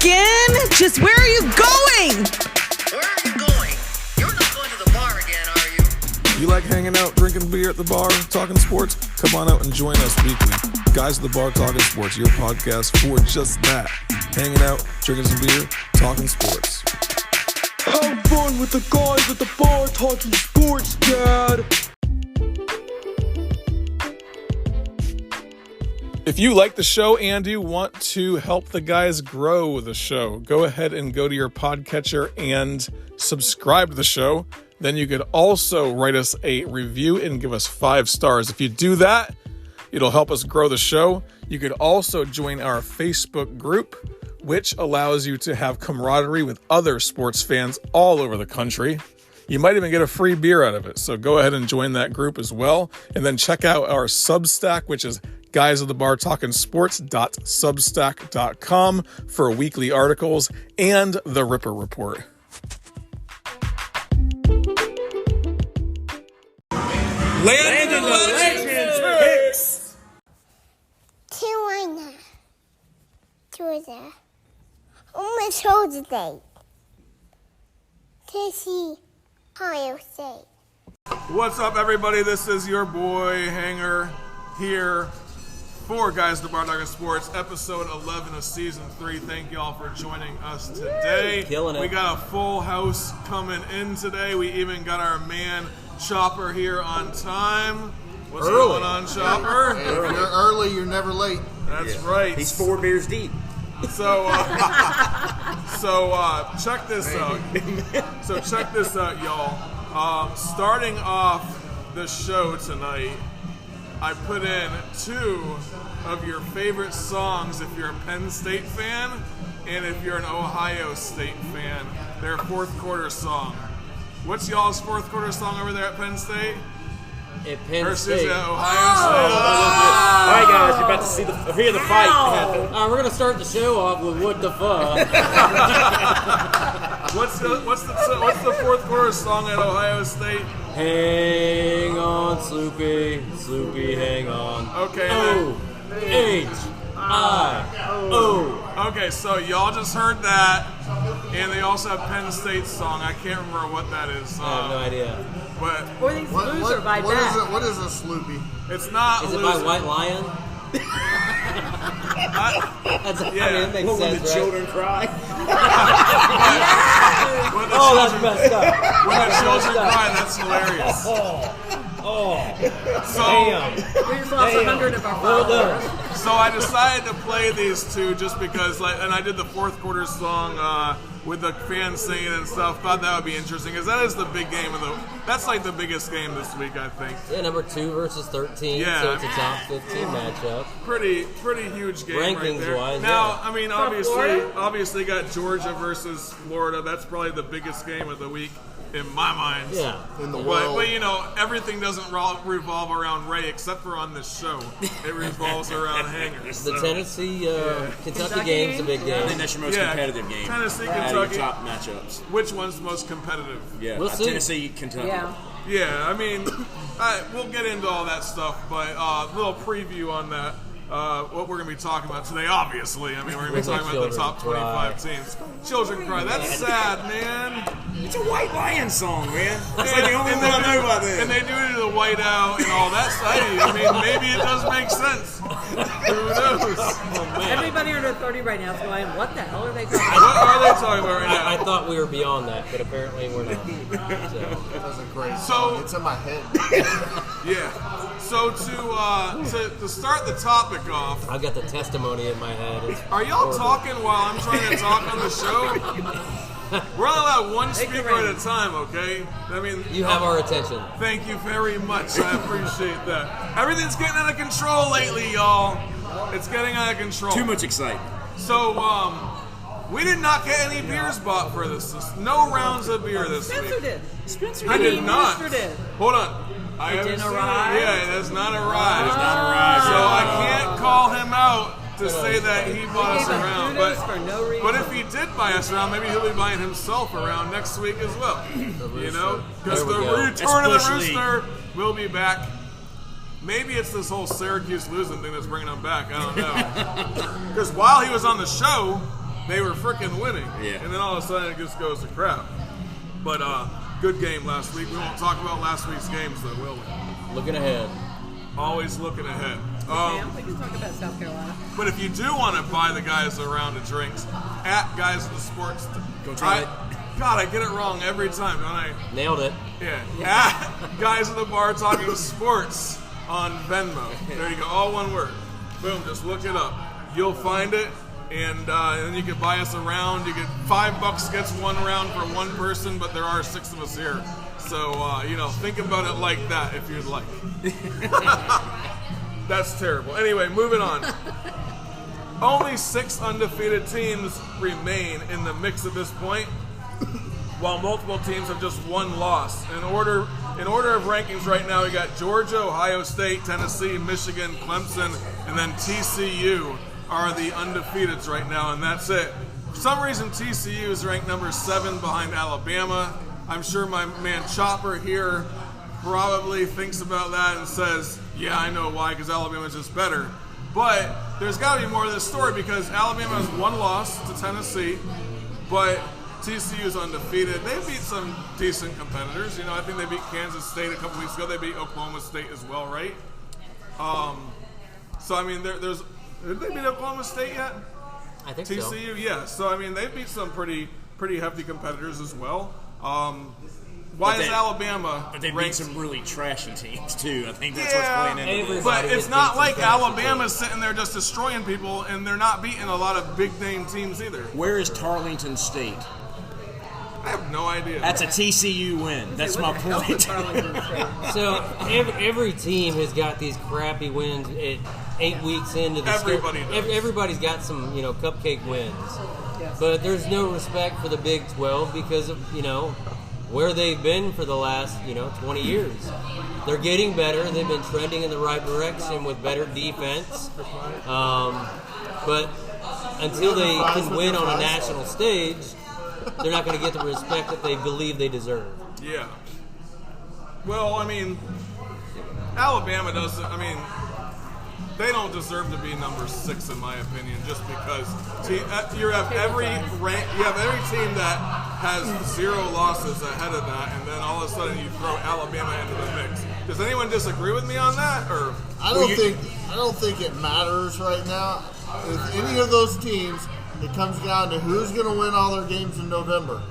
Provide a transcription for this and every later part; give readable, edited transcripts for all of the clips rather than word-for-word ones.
again? Just where are you going? Where are you going? You're not going to the bar again, are you? You like hanging out, drinking beer at the bar, talking sports? Come on out and join us weekly. Guys at the Bar Talking Sports, your podcast for just that. Hanging out, drinking some beer, talking sports. Have fun with the guys at the bar talking sports, Dad. If you like the show and you want to help the guys grow the show, go ahead and go to your podcatcher and subscribe to the show. Then you could also write us a review and give us 5 stars. If you do that, it'll help us grow the show. You could also join our Facebook group, which allows you to have camaraderie with other sports fans all over the country. You might even get a free beer out of it. So go ahead and join that group as well. And then check out our Substack, which is guysofthebartalkingsports.substack.com for weekly articles and the Ripper Report. Land of the Legends picks. Carolina, Georgia, my shoulder day. Tennessee, Ohio State. What's up, everybody? This is your boy Hanger here for Guys of the Bar Talking Sports, episode 11 of season 3. Thank you all for joining us today. Killing it. We got a full house coming in today. We even got our man Chopper here on time. What's going on, Chopper? Hey, if you're early, you're never late. That's right. He's 4 beers deep. So check this out. So check this out, y'all. Starting off the show tonight, I put in 2 of your favorite songs if you're a Penn State fan and if you're an Ohio State fan. Their fourth quarter song. What's y'all's fourth quarter song over there at Penn State? At Penn Versus State. Ohio State. All right, guys, you're about to hear the fight happen. We're gonna start the show off with "What the Fuck." What's the fourth quarter song at Ohio State? Hang on, Sloopy, Sloopy, hang on. Okay. O-H-I-O. Okay, so y'all just heard that, and they also have Penn State's song. I can't remember what that is. I have no idea. But Or these loser by back. What is a Sloopy? it's not. Is it loser. by White Lion? That's, I mean, it makes When sense, the right? children cry. When the Oh, that's children, messed up. when the children cry, that's hilarious. So, We just lost 100 of our Well followers. done. so I decided to play these 2 just because, and I did the fourth quarter song with the fans singing and stuff. Thought that would be interesting because that is the big game that's like the biggest game this week, I think. Yeah, number 2 versus 13, Yeah. so it's a top 15 matchup. Pretty huge game right Rankings there. wise, Now, yeah. I mean, obviously got Georgia versus Florida. That's probably the biggest game of the week in my mind. Yeah. In the world. But you know, everything doesn't revolve around Ray except for on this show. It revolves around hangers. The so. Tennessee Kentucky Kentucky game's a big I game. think that's your most competitive game. Tennessee, Out of your Kentucky. top matchups. Which one's most competitive? Yeah, We'll see. Tennessee, Kentucky. Yeah. Yeah, I mean, we'll get into all that stuff, but a little preview on that. What we're going to be talking about today, obviously. I mean, we're going to be talking about the top 25 teams. Children Cry. That's sad, man. It's a White Lion song, man. It's like the only one I know about this. And they do it to the white out and all that stuff. I mean, maybe it does make sense. Who knows? Everybody under 30 right now is going, what the hell are they talking What about? are they talking about right now? I thought we were beyond that, but apparently we're not. So. That's a great So- song. It's in my head. Yeah. So to start the topic off, I've got the testimony in my head. It's are y'all talking while I'm trying to talk on the show? We're only allowed one speaker at a time, okay? I mean, You have our attention. thank you very much. I appreciate that. Everything's getting out of control lately, y'all. It's getting out of control. Too much excitement. So, we did not get any beers bought for this. No rounds of beer this Spencer week. did. I did not. Minister did. Hold on. I It haven't didn't seen arrive? it. Yeah, it has not arrived. It's not arrived. So I can't call him out to say that he bought us Gave us around. kudos for no reason. But if he did buy us around, maybe he'll be buying himself around next week as well. You know? Because There the we go. return of the That's Bush League. Rooster will be back. Maybe it's this whole Syracuse losing thing that's bringing him back. I don't know. Because while he was on the show, they were freaking winning. Yeah. And then all of a sudden it just goes to crap. But good game last week. We won't talk about last week's games though, will we? Looking ahead. Always looking ahead. We can talk about South Carolina. But if you do want to buy the guys a round of drinks, at Guys in the Sports. Go try it. God, I get it wrong every time, don't I? Nailed it. Yeah. At Guys in the Bar Talking Sports on Venmo. There you go. All one word. Boom. Just look it up. You'll find it. And then you can buy us a round. You get $5 gets one round for one person, but there are 6 of us here. So, think about it like that if you'd like. That's terrible. Anyway, moving on. Only 6 undefeated teams remain in the mix at this point, while multiple teams have just one loss. In order of rankings right now, we got Georgia, Ohio State, Tennessee, Michigan, Clemson, and then TCU are the undefeateds right now, and that's it. For some reason, TCU is ranked number 7 behind Alabama. I'm sure my man Chopper here probably thinks about that and says, yeah, I know why, because Alabama's just better. But there's got to be more to this story because Alabama has one loss to Tennessee, but TCU is undefeated. They beat some decent competitors. I think they beat Kansas State a couple weeks ago. They beat Oklahoma State as well, right? So, I mean, there's... Did they beat Oklahoma State yet? I think TCU, so. yeah. So, I mean, they beat some pretty hefty competitors as well. Why is Alabama But they beat ranked? some really trashy teams, too. I think that's Yeah, what's playing into this. but it's has not beat like some trashy Alabama's sitting there just destroying people, and they're not beating a lot of big-name teams either. Where is Tarleton State? I have no idea. That's a TCU win. That's my point. So every team has got these crappy wins 8 weeks into the Everybody does. Everybody's got some cupcake wins, but there's no respect for the Big 12 because of where they've been for the last 20 years. They're getting better. They've been trending in the right direction with better defense, but until they can win on a national stage, they're not going to get the respect that they believe they deserve. Yeah. Well, I mean, Alabama doesn't. I mean, they don't deserve to be number 6 in my opinion, just because you have every team that has 0 losses ahead of that, and then all of a sudden you throw Alabama into the mix. Does anyone disagree with me on that? Or I don't think it matters right now. With any of those teams, it comes down to who's going to win all their games in November.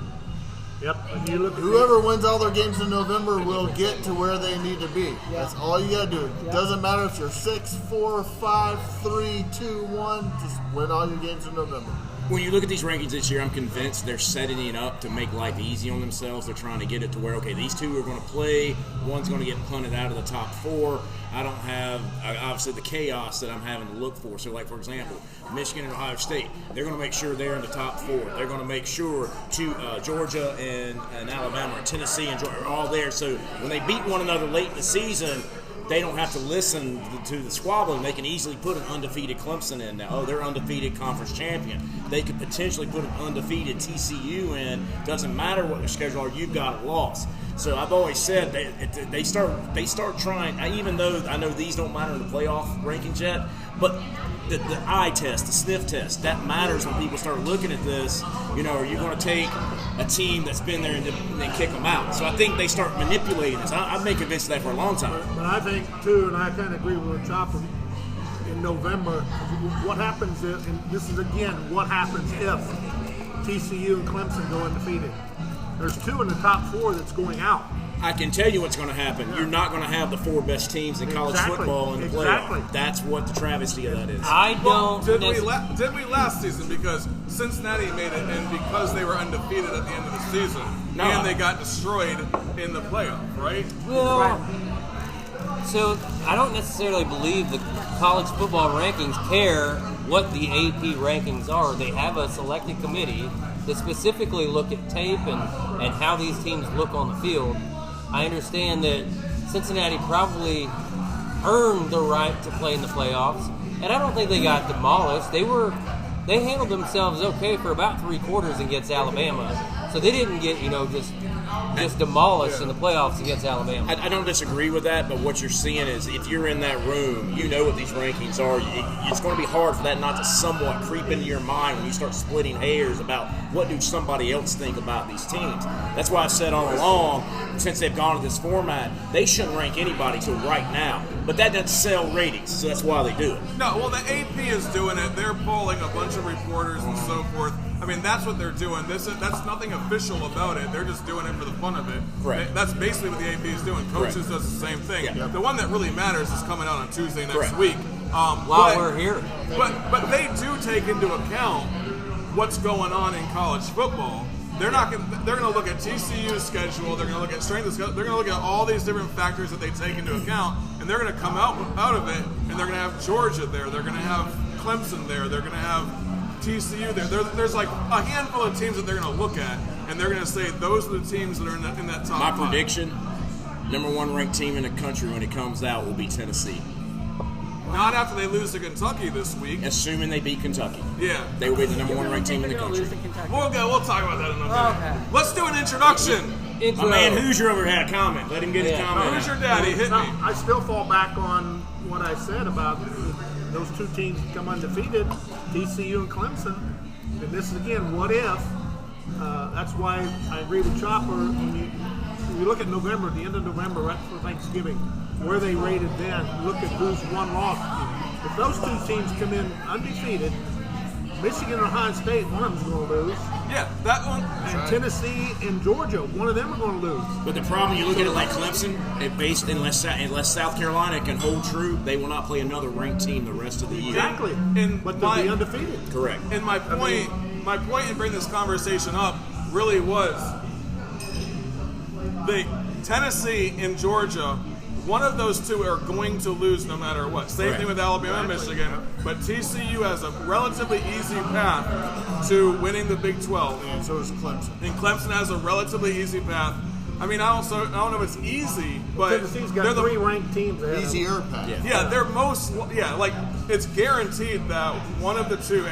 Yep. And you look at Whoever wins all their games in November will get to where they need to be. That's all you got to do. It doesn't matter if you're 6, 4, 5, 3, 2, 1. Just win all your games in November. When you look at these rankings this year, I'm convinced they're setting it up to make life easy on themselves. They're trying to get it to where, okay, these 2 are going to play. One's going to get punted out of the top 4. I don't have, obviously, the chaos that I'm having to look for. So, like, for example, Michigan and Ohio State, they're going to make sure they're in the top 4. They're going to make sure Georgia and Alabama or Tennessee and Georgia are all there. So when they beat one another late in the season, they don't have to listen to the squabbling. They can easily put an undefeated Clemson in now. Oh, they're undefeated conference champion. They could potentially put an undefeated TCU in. Doesn't matter what their schedule are. You've got a loss. So I've always said they start trying. Even though I know these don't matter in the playoff rankings yet, but the eye test, the sniff test, that matters when people start looking at this. Are you going to take a team that's been there and then kick them out? So I think they start manipulating this. I've been convinced of that for a long time. But I think, too, and I kind of agree with Chopper, in November, what happens if, and this is, again, what happens if TCU and Clemson go undefeated? There's 2 in the top 4 that's going out. I can tell you what's going to happen. You're not going to have the 4 best teams in college football in the playoff. That's what the travesty of that is. Did we last season because Cincinnati made it, and because they were undefeated at the end of the season, and they got destroyed in the playoff, right? Well, so I don't necessarily believe the college football rankings care what the AP rankings are. They have a selected committee that specifically look at tape and how these teams look on the field. I understand that Cincinnati probably earned the right to play in the playoffs, and I don't think they got demolished. They handled themselves okay for about 3 quarters against Alabama, so they didn't get just just demolished in the playoffs against Alabama. I don't disagree with that, but what you're seeing is if you're in that room, you know what these rankings are. It's going to be hard for that not to somewhat creep into your mind when you start splitting hairs about what do somebody else think about these teams. That's why I've said all along, since they've gone to this format, they shouldn't rank anybody till right now. But that doesn't sell ratings, so that's why they do it. No, well, the AP is doing it. They're polling a bunch of reporters and so forth. I mean, that's what they're doing. That's nothing official about it. They're just doing it for the fun of it. Correct. That's basically what the AP is doing. Coaches Correct. does the same thing. Yeah. The one that really matters is coming out on Tuesday next Correct. week. While we're here. But they do take into account what's going on in college football. They're going to look at TCU's schedule. They're going to look at strength of schedule. They're going to look at all these different factors that they take into account, and they're going to come out of it, and they're going to have Georgia there. They're going to have Clemson there. They're going to have TCU there. There's like a handful of teams that they're going to look at, and they're going to say those are the teams that are in that top My five. prediction, number 1 ranked team in the country when it comes out will be Tennessee. Not after they lose to Kentucky this week. Assuming they beat Kentucky. Yeah. They will be the number 1 ranked team in the They're gonna country. lose to Kentucky. We'll talk about that in a minute. Okay. Let's do an introduction. My man Hoosier over here had a comment. Let him get his comment. Who's your daddy? Hit No, me. I still fall back on what I said about those two teams that come undefeated, TCU and Clemson. And this is, again, what if. That's why I agree with Chopper. When you look at November, the end of November, right before Thanksgiving, where they rated then, look at who's won, lost. If those two teams come in undefeated, Michigan or Ohio State, one of them's going to lose. Yeah, that one. And Tennessee and Georgia, one of them are going to lose. But the problem, you look at it like Clemson, unless South Carolina can hold true, they will not play another ranked team the rest of the year. Exactly. But they'll be undefeated. Correct. And my point in bringing this conversation up really was the Tennessee and Georgia. One of those two are going to lose no matter what. Same thing with Alabama and Michigan. But TCU has a relatively easy path to winning the Big 12. And so is Clemson. And Clemson has a relatively easy path. I mean, I don't know if it's easy, but Tennessee's got they're 3 ranked teams ahead of them. Easier path. Yeah, they're like it's guaranteed that one of the two,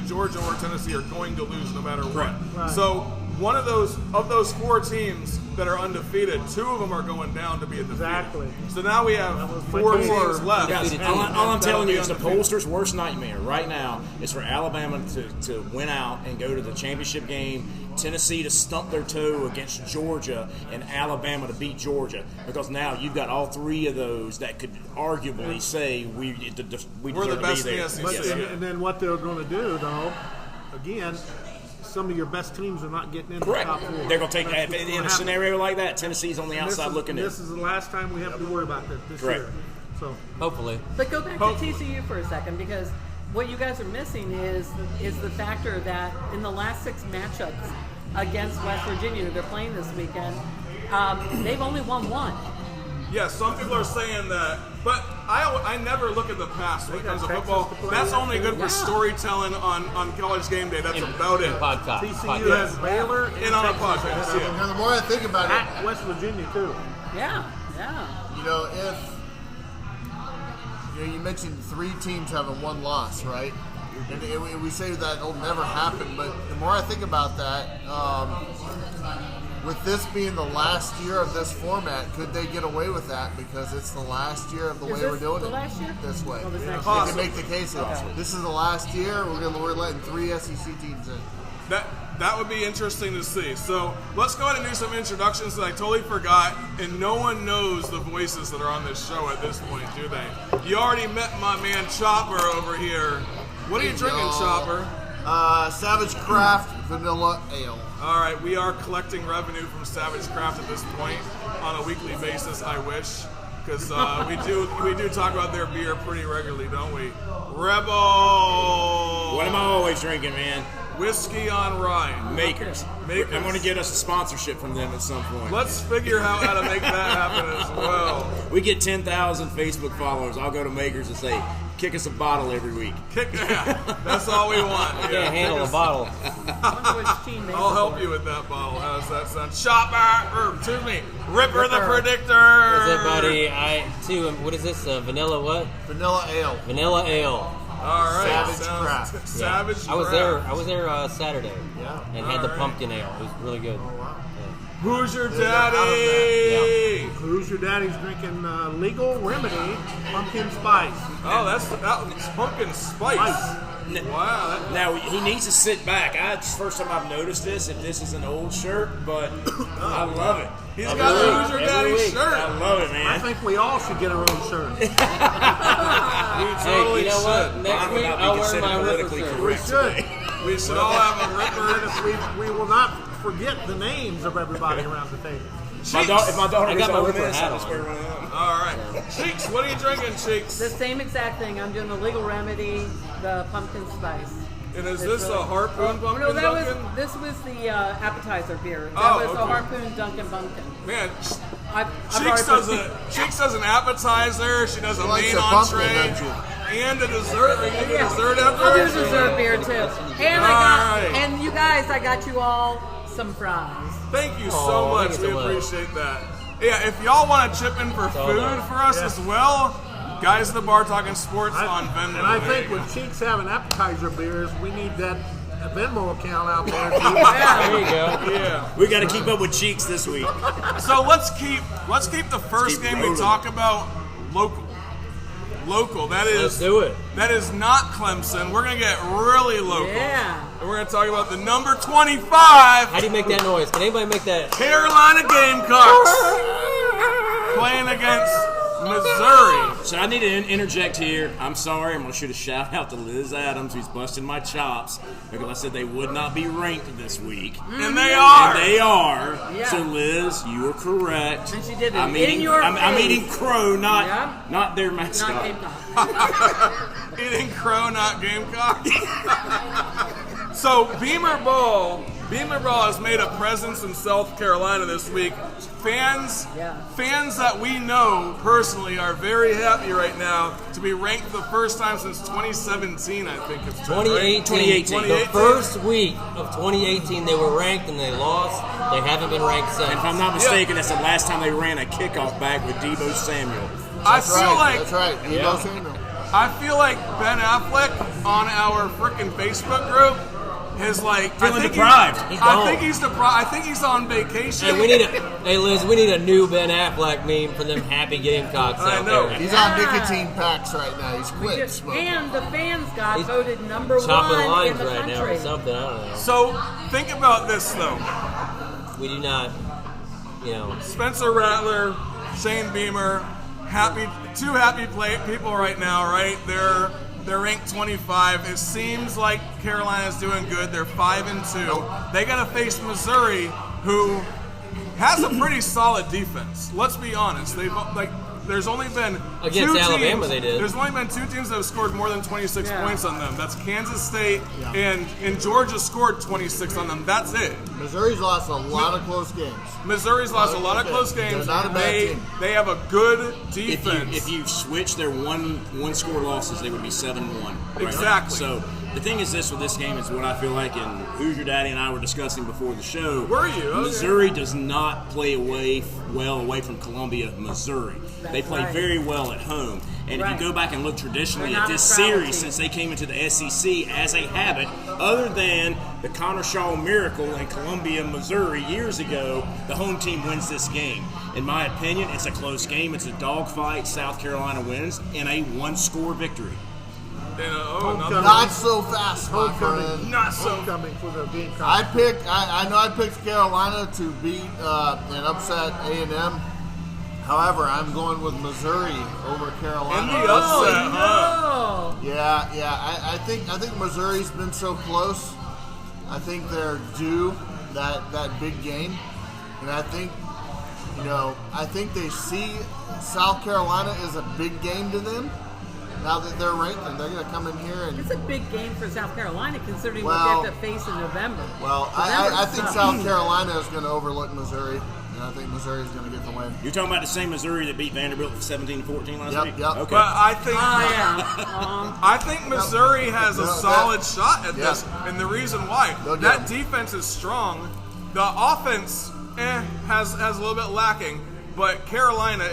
Georgia or Tennessee, are going to lose no matter what. Right. So one of those 4 teams that are undefeated, 2 of them are going down to be undefeated. Exactly. So now we have 4 teams left. Guys, all I'm telling you is the pollster's worst nightmare right now is for Alabama to win out and go to the championship game, Tennessee to stump their toe against Georgia, and Alabama to beat Georgia. Because now you've got all 3 of those that could arguably say we deserve the best to be in there. the SEC. But, Yeah. and then what they're going to do, though, again, some of your best teams are not getting into Correct. the top 4. They're going to take That's what's in gonna a happen. scenario like that. Tennessee's on the And outside looking in. This is the last time we have to worry about this Correct. year. So Hopefully. But go back to TCU for a second, because what you guys are missing is the factor that in the last 6 matchups against West Virginia that they're playing this weekend, they've only won 1. Yeah, some people are saying that, but I never look at the past when it comes to football. That's only good for storytelling on College Game Day. That's about it. Podcast. TCU has Baylor And on a podcast, yeah. Now, the more I think about it, at West Virginia too. Yeah. you know, you mentioned 3 teams having 1 loss, right? And we say that'll never happen, but the more I think about that, with this being the last year of this format, could they get away with that because it's the last year of the way Is we're this doing the it last year? this way? Oh, this next They year. can make the case that this is the last year. We're letting 3 SEC teams in. That would be interesting to see. So let's go ahead and do some introductions that I totally forgot, and no one knows the voices that are on this show at this point, do they? You already met my man Chopper over here. What are you drinking, Chopper? Savage Craft Vanilla Ale. All right, we are collecting revenue from Savage Craft at this point on a weekly basis. I wish, because we do talk about their beer pretty regularly, don't we? Rebel. What am I always drinking, man? Whiskey on rye. Makers. I'm going to get us a sponsorship from them at some point. Let's figure out how to make that happen as well. We get 10,000 Facebook followers. I'll go to Makers and say, kick us a bottle every week. That's all we want. I can't handle a bottle. I wonder which team makes I'll it help for you with that bottle. How does that sound? Ripper the Predictor. Is it, buddy? What is this? Vanilla what? Vanilla Ale. Vanilla ale. All right. Savage Craft. Savage I was Craft. there Saturday. Yeah. And had the All right. pumpkin ale. It was really good. Oh, wow. Hoosier They got out of Daddy. Who's your daddy's drinking Legal Remedy pumpkin spice? Oh, that's pumpkin spice. Wow. Now he needs to sit back. It's the first time I've noticed this. If this is an old shirt, but I love it. He's got a Hoosier Daddy shirt. I love it, man. I think we all should get our own shirt. We totally you know what? should. Next week I'll wear my Ripper shirt. We should. We should all have a And Ripper. if we will not forget the names of everybody around the table. If my daughter I gets got my over Ripper this, hat I'll just on. wear one of them. All right. Cheeks, what are you drinking, Cheeks? The same exact thing. I'm doing the Legal Remedy, the pumpkin spice. And is It's this really- a Harpoon Pumpkin No, Dunkin'? this was the appetizer beer. That Oh, was the okay. Harpoon Dunkin' Bunkin. Man, I've Cheeks already does an appetizer. She does a likes main a pumpkin, entree doesn't she? and a dessert. Are you getting Yeah. dessert I'll after? do dessert beer too. And Alright. and you guys, I got you all some fries. Thank you so Aw, much. thank We you so much. appreciate that. Yeah, if y'all want to chip in for all food done. for us as well, guys at the bar talking sports on Venmo. And I There think you go. with Cheeks having appetizer beers, we need that Venmo account out there. Too. There you go. Yeah. We got to keep up with Cheeks this week. So let's keep the first keep game we rolling. talk about local. Local. That Let's is do it. that is not Clemson. We're gonna get really local. Yeah. And we're gonna talk about the number 25 How do you make that noise? Can anybody make that? Carolina Gamecocks playing against Missouri. So I need to interject here. I'm sorry. I'm going to shoot a shout out to Liz Adams, who's busting my chops because I said they would not be ranked this week. And they are. And they are. Yeah. So Liz, you are correct. And she did it I'm in eating, your I'm face. eating crow, not Yeah. their Not mascot. Gamecock. Eating crow, not Gamecock. So Beamer Ball has made a presence in South Carolina this week. Fans that we know personally are very happy right now to be ranked the first time since 2017. I think it's been, right? 2018. The first week of 2018, they were ranked and they lost. They haven't been ranked since. And if I'm not mistaken, that's the last time they ran a kickoff back with Debo Samuel. That's right. Debo Samuel. I feel like Ben Affleck on our frickin' Facebook group is like Feeling deprived. I think he's on vacation. Hey, Liz, we need a new Ben Affleck meme for them happy Gamecocks I out know. there. He's on nicotine packs right now. He's quit smoking. And the fans got He's voted number Chopping one lines in the right now country. or something. I don't know. So think about this though. We do not, Spencer Rattler, Shane Beamer, two happy people right now, right? They're ranked 25. It seems like Carolina's doing good. They're 5-2. They got to face Missouri, who has a pretty solid defense. Let's be honest. There's only been Against two Alabama teams, they did. There's only been two teams that have scored more than 26 points on them. That's Kansas State and Georgia scored 26 on them. That's it. Missouri's lost a lot of close games. Missouri's lost a lot of close games. They're not a bad team. They have a good defense. If you switch their one score losses, they would be 7-1. Right? Exactly. So the thing is this with this game is what I feel like, and Hoosier Daddy and I were discussing before the show. Were you? Okay. Missouri does not play well away from Columbia, Missouri. They play right. very well at home. And if Right. you go back and look traditionally They're at not this a travel series team. since they came into the SEC as a habit, other than the Connor Shaw miracle in Columbia, Missouri years ago, the home team wins this game. In my opinion, it's a close game. It's a dogfight. South Carolina wins in a one-score victory. Not so fast, my friend. Not so. Homecoming for the Gamecocks. I know I picked Carolina to beat and upset A&M. However, I'm going with Missouri over Carolina. In the upset, huh? Oh, Yeah. I think Missouri's been so close. I think they're due that big game, and I think they see South Carolina as a big game to them. Now that they're ranked, and they're going to come in here and. it's a big game for South Carolina considering Well- what they have to face in November. Well, I think South Carolina is going to overlook Missouri, and I think Missouri is going to get the win. You're talking about the same Missouri that beat Vanderbilt 17-14 last week? Yep. Okay. But I think Oh, I think Missouri has a No, solid shot at yeah. this, and the reason why They'll get that 'em. defense is strong. The offense has a little bit lacking, but Carolina,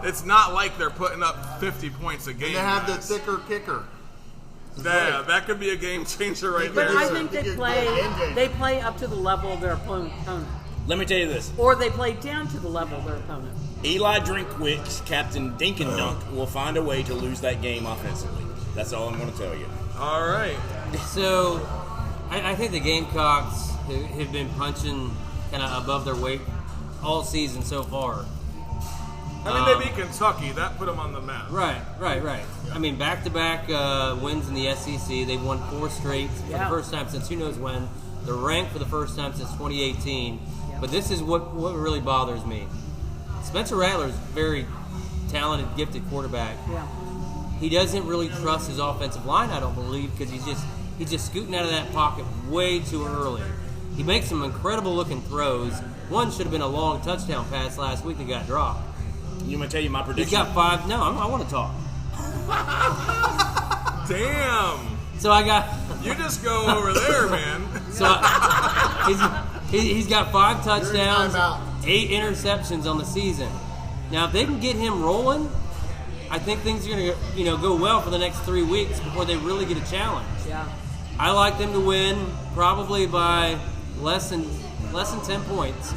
it's not like they're putting up 50 points a game. And they have the guys. thicker kicker. Yeah, that could be a game changer right But there. I think They get they good end game. play up to the level of their opponent. Let me tell you this. or they play down to the level of their opponent. Eli Drinkwitz, Captain Dink and Dunk, will find a way to lose that game offensively. That's all I'm going to tell you. All right. So, I think the Gamecocks have been punching kind of above their weight all season so far. I mean, they beat Kentucky. That put them on the map. Right. I mean, back-to-back wins in the SEC. They've won 4 straight for the first time since who knows when. They're ranked for the first time since 2018. But this is what really bothers me. Spencer Rattler's a very talented, gifted quarterback. Yeah. He doesn't really trust his offensive line, I don't believe, because he's just scooting out of that pocket way too early. He makes some incredible-looking throws. One should have been a long touchdown pass last week that got dropped. You want to tell you my prediction? He's got 5. No, I want to talk. Damn. So I got. You just go over there, man. So he's got 5 touchdowns, timeout. 8 interceptions on the season. Now, if they can get him rolling, I think things are going to go well for the next 3 weeks before they really get a challenge. Yeah. I like them to win probably by less than 10 points,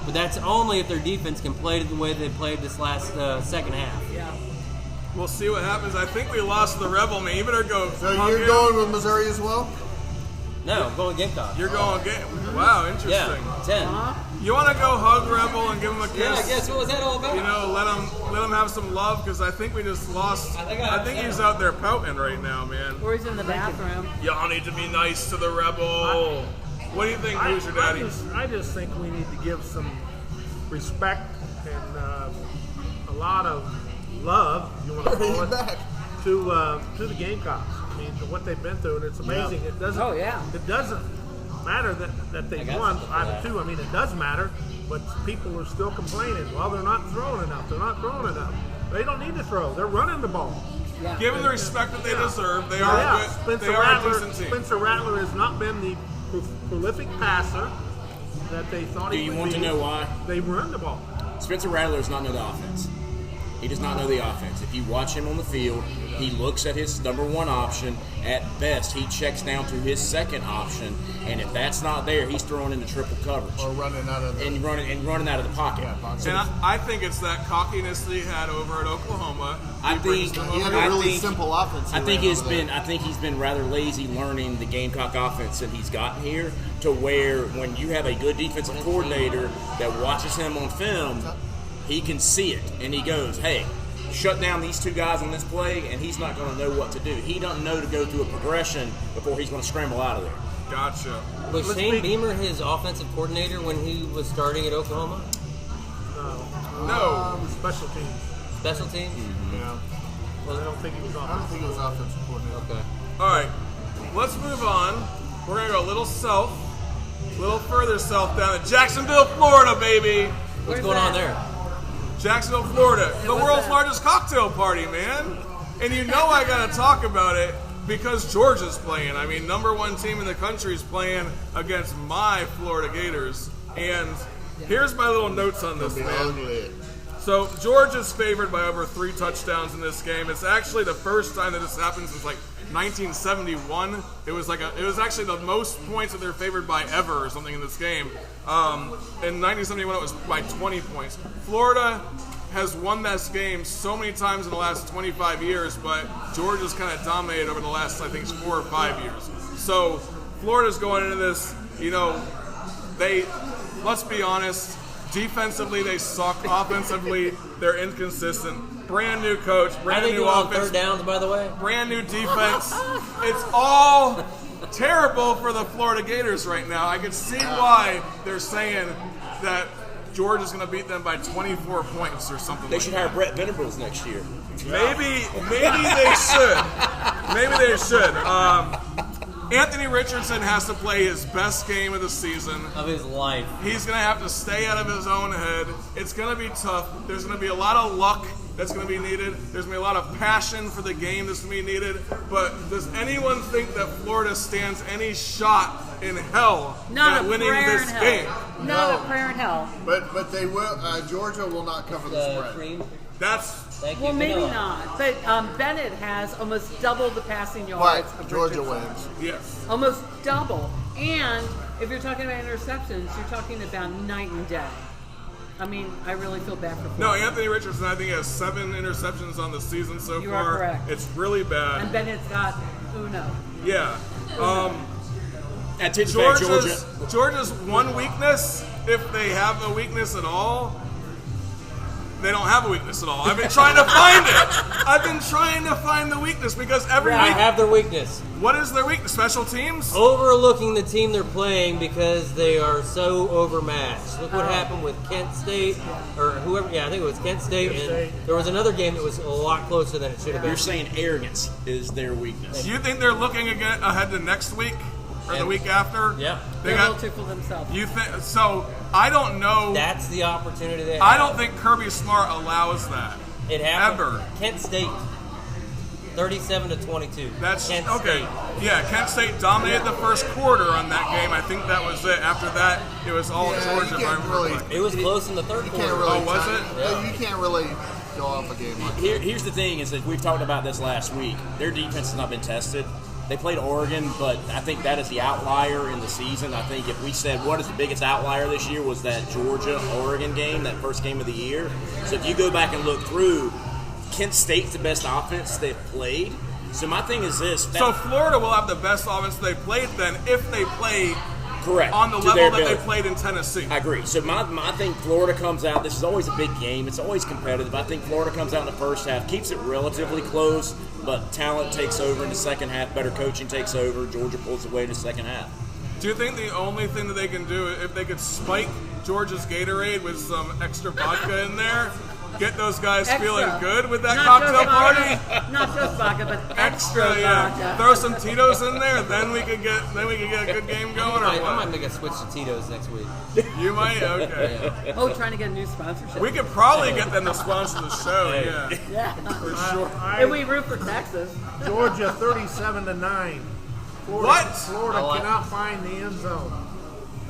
but that's only if their defense can play the way they played this last second half. Yeah. We'll see what happens. I think we lost the Rebel, man. You better go. So hug you're him. going with Missouri as well? No, I'm going Gamecock. You're going get. Wow, interesting. Yeah, 10. You want to go hug Rebel and give him a kiss? Yeah, I guess what was that all about? You know, let him have some love because I think we just lost. I think he's out there pouting right now, man. Or he's in the bathroom. Y'all need to be nice to the Rebel. What do you think, Who's your daddy? I just think we need to give some respect and a lot of love, if you want to call it, to the Gamecocks. I mean, to what they've been through, and it's amazing. It doesn't. Oh, yeah. It doesn't matter that they won 5-2. I mean, it does matter, but people are still complaining. Well, they're not throwing enough. They're not throwing enough. They don't need to throw. They're running the ball. Yeah. Given the respect that they deserve, they are good. They are a decent team. Spencer Rattler has not been the prolific passer that they thought he would be. Do you want to know why? They run the ball. Spencer Rattler does not know the offense. He does not know the offense. If you watch him on the field, he looks at his number 1 option. At best, he checks down to his second option, and if that's not there, he's throwing into triple coverage Or running out of the... and running out of the pocket. And I think it's that cockiness that he had over at Oklahoma. I think He had a really simple offense. I think he's been rather lazy learning the Gamecock offense that he's gotten here, to where when you have a good defensive coordinator that watches him on film, he can see it and he goes, "Hey, shut down these 2 guys on this play," and he's not going to know what to do. He doesn't know to go through a progression before he's going to scramble out of there. Gotcha. Was Shane Beamer his offensive coordinator when he was starting at Oklahoma? No. Special teams. Special teams? Yeah. Well, I don't think he was I don't offensive. think it was offensive coordinator. Okay. All right, let's move on. We're going to go a little south, a little further south down to Jacksonville, Florida, baby. What's going on there? Jacksonville, Florida, the world's largest cocktail party, man. And you know I got to talk about it because Georgia's playing. I mean, number 1 team in the country is playing against my Florida Gators. And here's my little notes on this, man. So Georgia's favored by over 3 touchdowns in this game. It's actually the first time that this happened since like 1971. It was actually the most points that they're favored by ever or something in this game. In 1971 it was by 20 points. Florida has won this game so many times in the last 25 years, but Georgia's kind of dominated over the last, I think, 4 or 5 years. So Florida's going into this, let's be honest, defensively they suck. Offensively, they're inconsistent. Brand new coach, brand new offense. On 3rd downs, by the way. Brand new defense. It's all terrible for the Florida Gators right now. I can see why they're saying that Georgia's going to beat them by 24 points or something. They should hire Brett Venables next year. Maybe they should. Maybe they should. Anthony Richardson has to play his best game of the season. Of his life. He's going to have to stay out of his own head. It's going to be tough. There's going to be a lot of luck that's going to be needed. There's going to be a lot of passion for the game that's going to be needed. But does anyone think that Florida stands any shot in hell at winning this game? Not a prayer in hell. But they will. Georgia will not cover the spread. Cream. Well, maybe not. But Bennett has almost double the passing yards. But of Georgia Richardson. wins. Yes. Almost double. And if you're talking about interceptions, you're talking about night and day. I mean, I really feel bad for Florida. No, Anthony Richardson, I think, has 7 interceptions on the season so You far. are correct. It's really bad. And Bennett's got Uno. Yeah. At Georgia. Georgia's one weakness, if they have a weakness at all, they don't have a weakness at all. I've been trying to find it. I've been trying to find the weakness because every I week. have their weakness. What is their weakness? Special teams? Overlooking the team they're playing because they are so overmatched. Look what happened with Kent State, or whoever. Yeah, I think it was Kent State, and there was another game that was a lot closer than it should have been. You're saying arrogance is their weakness. Do you think they're looking ahead to next week or the week after? Yeah. They're a little too for themselves. You think so? I don't know. That's the opportunity they have. I don't think Kirby Smart allows that. It happened. Ever. Kent State, 37-22. That's Kent okay. State. Yeah, Kent State dominated the first quarter on that game. I think that was it. After that, it was all Georgia. You can't really, It was close in the third you quarter. can't really Oh, was time- it? You can't really go off a game like that. Here's the thing: is that we've talked about this last week. Their defense has not been tested. They played Oregon, but I think that is the outlier in the season. I think if we said what is the biggest outlier this year was that Georgia-Oregon game, that first game of the year. So if you go back and look through, Kent State's the best offense they've played. So my thing is this. So Florida will have the best offense they played then if they play correct on the to level their that they ability. played in Tennessee. I agree. So my thing, Florida comes out. This is always a big game. It's always competitive. I think Florida comes out in the first half, keeps it relatively close, but talent takes over in the second half. Better coaching takes over. Georgia pulls away in the second half. Do you think the only thing that they can do, if they could spike Georgia's Gatorade with some extra vodka in there, get those guys Extra. feeling good with that Not cocktail just party? vodka, not just vodka, but Extra, yeah. vodka. Throw some Tito's in there, then we could get a good game going, or I might what? make a switch to Tito's next week. You might, okay. Oh, trying to get a new sponsorship. We could probably get them to sponsor the show, yeah, Yeah. for sure. And we root for Texas. Georgia 37-9. Florida, What? Florida I like cannot find the end zone.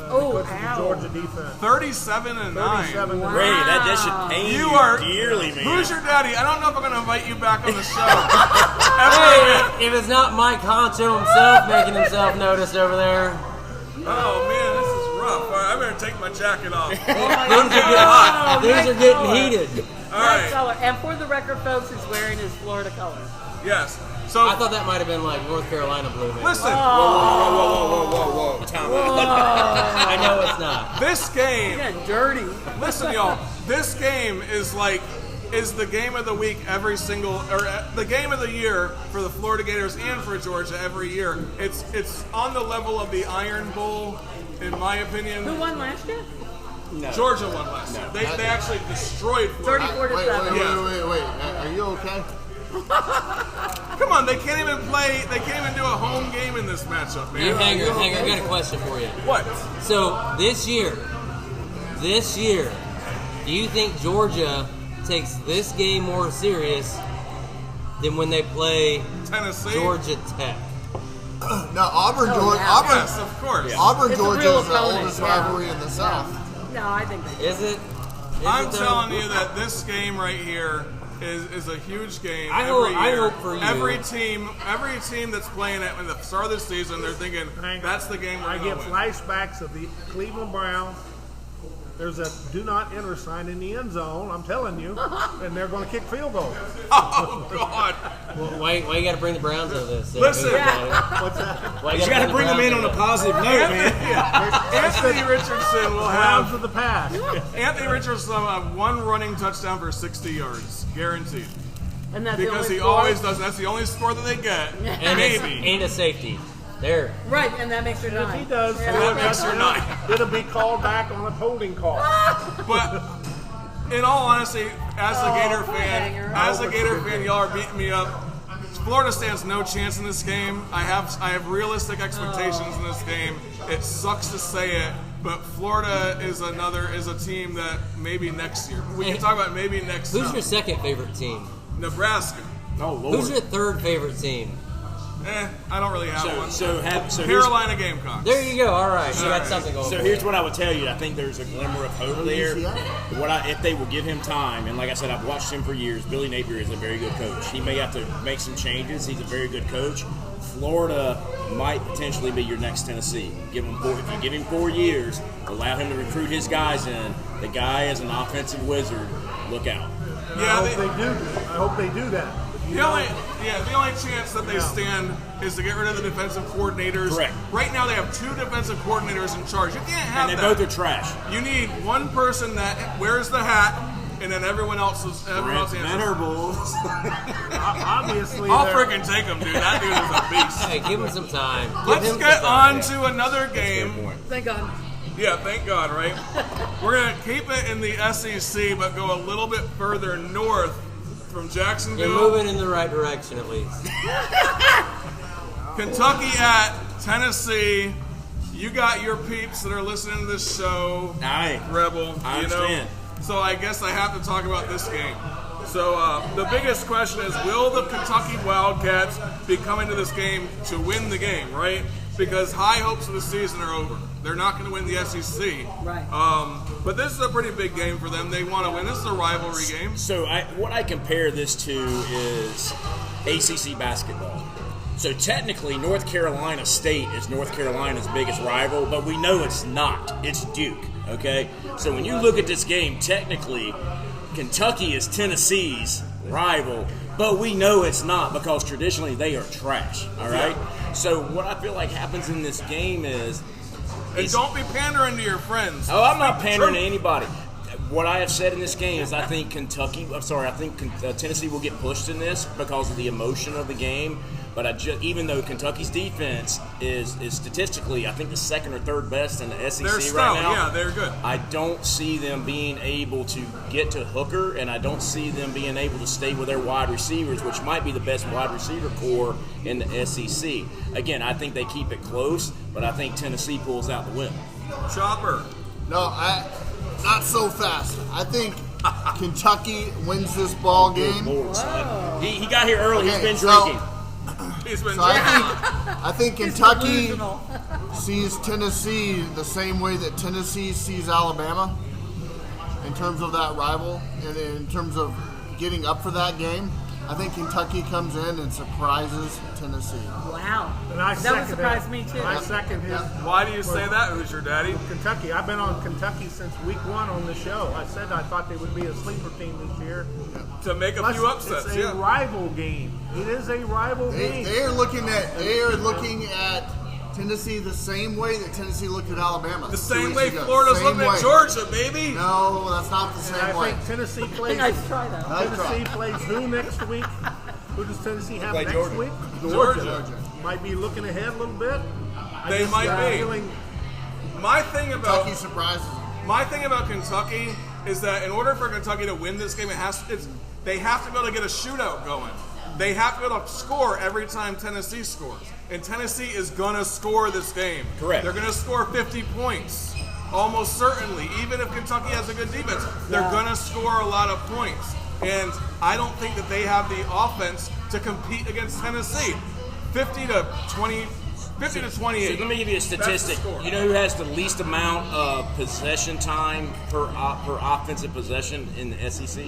Oh, Because of ow. the Georgia defense. 37-9. 37-9. Ray, that should pain You you, are dearly, man. Who's your daddy? I don't know if I'm going to invite you back on the show. Hey, if it's not Mike Honcho himself making himself noticed over there, Oh man, this is rough. All right, I better take my jacket off. things are getting heated. All Nice right. color. And for the record, folks, he's wearing his Florida color. Yes. So I thought that might have been like North Carolina blue. Maybe. listen, Whoa. Time out. I know it's not. this game. Getting dirty. Listen, y'all. This game is the game of the week every single, or the game of the year for the Florida Gators and for Georgia every year. It's on the level of the Iron Bowl, in my opinion. Who won last year? No. Georgia won last year. They actually destroyed Florida. 34-7. Yeah. Are you okay? Come on, they can't even play. They can't even do a home game in this matchup, Hey, man. Hanger, I got a question for you. What? So this year, do you think Georgia takes this game more serious than when they play Tennessee? Georgia Tech? No, Auburn, Georgia. yeah. Auburn, Yes, of course. Auburn, It's a Georgia real is the opponent, oldest yeah. rivalry in the South. No, I think they Is it? I'm it though? telling you that this game right here is a huge game. I every hope- I year. hope for you. Every team that's playing at the start of the season, they're thinking that's the game we're I going get to win. flashbacks of the Cleveland Browns. There's a do not enter sign in the end zone, I'm telling you, and they're going to kick field goals. Oh God! Why you got to bring the Browns into this? Listen. What's that? Why You got to bring them in on a positive note, man. Anthony Richardson will Browns have of the past. Anthony Richardson will have one running touchdown for 60 yards, guaranteed. And that's Because the he only always score. does. That's the only score that they get. And Maybe. and a safety. There. Right, and that makes your If he nine. does, And that makes your night. it'll be called back on a holding call. But in all honesty, as a Gator Hanger. fan, y'all are beating me up. Florida stands no chance in this game. I have realistic expectations in this game. It sucks to say it, but Florida is a team that maybe next year. We can talk about maybe next year. Who's your second favorite team? Nebraska. Oh Lord. Who's your third favorite team? I don't really have one. So here's Carolina Gamecocks. There you go. All right, you got right. something going. So for here's you. what I would tell you. I think there's a glimmer of hope there. If they will give him time, and like I said, I've watched him for years. Billy Napier is a very good coach. He may have to make some changes. He's a very good coach. Florida might potentially be your next Tennessee. If you give him 4 years, allow him to recruit his guys in. The guy is an offensive wizard. Look out. I hope they do that. The only chance that they stand is to get rid of the defensive coordinators. Correct. Right now they have 2 defensive coordinators in charge. You can't have And that. both are trash. You need one person that wears the hat, and then everyone else answers. Venerables. Obviously, I'll freaking take him, dude. That dude is a beast. Hey, give him some time. Let's get on to another game. Thank God. Yeah, thank God, right? We're going to keep it in the SEC, but go a little bit further north from Jacksonville. You're moving in the right direction, at least. Kentucky at Tennessee. You got your peeps that are listening to this show. Aye. Rebel. I understand. So I guess I have to talk about this game. So the biggest question is, will the Kentucky Wildcats be coming to this game to win the game, right? Because high hopes of the season are over. They're not going to win the SEC. Right. But this is a pretty big game for them. They want to win. This is a rivalry game. So what I compare this to is ACC basketball. So technically, North Carolina State is North Carolina's biggest rival, but we know it's not. It's Duke, okay? So when you look at this game, technically, Kentucky is Tennessee's rival, but we know it's not because traditionally they are trash, all right? Yeah. So what I feel like happens in this game is... And don't be pandering to your friends. Oh, I'm not pandering to anybody. What I have said in this game is I think Tennessee will get pushed in this because of the emotion of the game. But even though Kentucky's defense is statistically, I think, the second or third best in the SEC right now. Yeah, they're good. I don't see them being able to get to Hooker, and I don't see them being able to stay with their wide receivers, which might be the best wide receiver core in the SEC. Again, I think they keep it close, but I think Tennessee pulls out the win. Chopper. No, not so fast. I think Kentucky wins this ball game. Lord, son. He got here early. Okay, He's been drinking. I think Kentucky sees Tennessee the same way that Tennessee sees Alabama in terms of that rival and in terms of getting up for that game. I think Kentucky comes in and surprises Tennessee. Wow. And I that would second surprise that. me, too. I second his. Why do you say that? Who's your daddy? Kentucky. I've been on Kentucky since week 1 on the show. I said I thought they would be a sleeper team this year. To make a few upsets, It's a rival game. It is a rival game. They are looking at Tennessee the same way that Tennessee looked at Alabama. The same way Florida's looking at Georgia, baby. No, that's not the same way. I think Tennessee plays. Nice try, though. Tennessee plays who next week? Who does Tennessee have next Georgia. week? Georgia. Might be looking ahead a little bit. They might be. My thing about Kentucky surprises them. My thing about Kentucky is that in order for Kentucky to win this game, they have to be able to get a shootout going. They have to be able to score every time Tennessee scores. And Tennessee is going to score this game. Correct. They're going to score 50 points. Almost certainly. Even if Kentucky has a good defense, they're going to score a lot of points. And I don't think that they have the offense to compete against Tennessee. 50 to 28. So let me give you a statistic. You know who has the least amount of possession time per offensive possession in the SEC?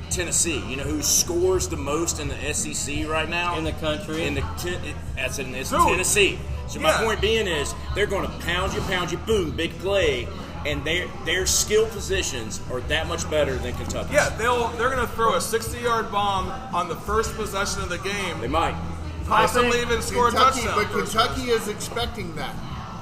Tennessee. You know who scores the most in the SEC right now? In the country? It's Tennessee. So my point being is they're going to pound you, boom, big play. And their skill positions are that much better than Kentucky. Yeah, they're going to throw a 60-yard bomb on the first possession of the game. They might. Possibly even score a touchdown. But Kentucky is expecting that.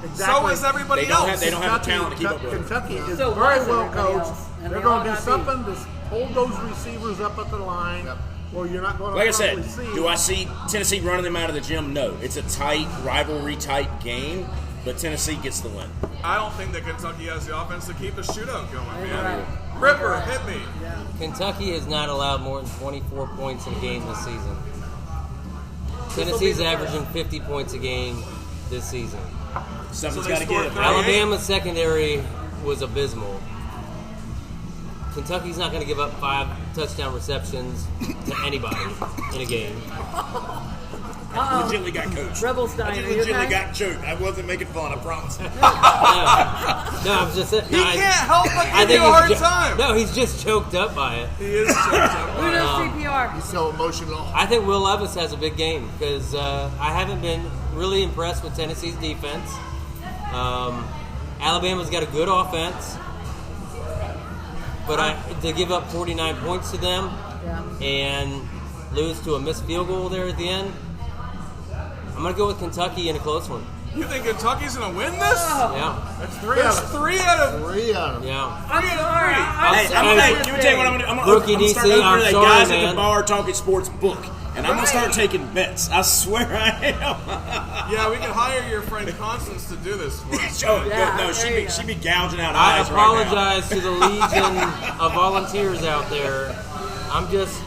Exactly. So is everybody else. They don't have the talent to keep up with it. Kentucky is So very was well everybody coached. else, and They're they all going to do got something to hold those receivers up at the line. Well, you're not going to Like I said, see. do I see Tennessee running them out of the gym? No. It's a tight, rivalry-type game, but Tennessee gets the win. I don't think that Kentucky has the offense to keep a shootout going, man. Right. Ripper, hit me. Yeah. Kentucky has not allowed more than 24 points in a game this season. Tennessee's averaging 50 points a game this season. Something's they got to scored give. 38. Alabama's secondary was abysmal. Kentucky's not going to give up 5 touchdown receptions to anybody in a game. I legitimately got coached. Rebels I dying. just Are you legitimately okay? got choked. I wasn't making fun, I promise. No, I'm just saying. He can't help but I give think you a hard he's time. No, he's just choked up by it. He is choked up. Who does CPR? He's so emotional. I think Will Levis has a big game because I haven't been really impressed with Tennessee's defense. Alabama's got a good offense, but to give up 49 points to them and lose to a missed field goal there at the end, I'm going to go with Kentucky in a close one. You think Kentucky's going to win this? Yeah. That's three out of Three out of Yeah. I'm sorry. Hey, you tell you what I'm going to do. Rookie I'm going to start DC, over I'm the sorry, guys at man. the bar talking sports book. And I'm going to start taking bets. I swear I am. Yeah, we can hire your friend Constance to do this for us. Oh, Yeah, no, there you she'd go. be gouging out I eyes apologize to the legion of volunteers out there. I'm just...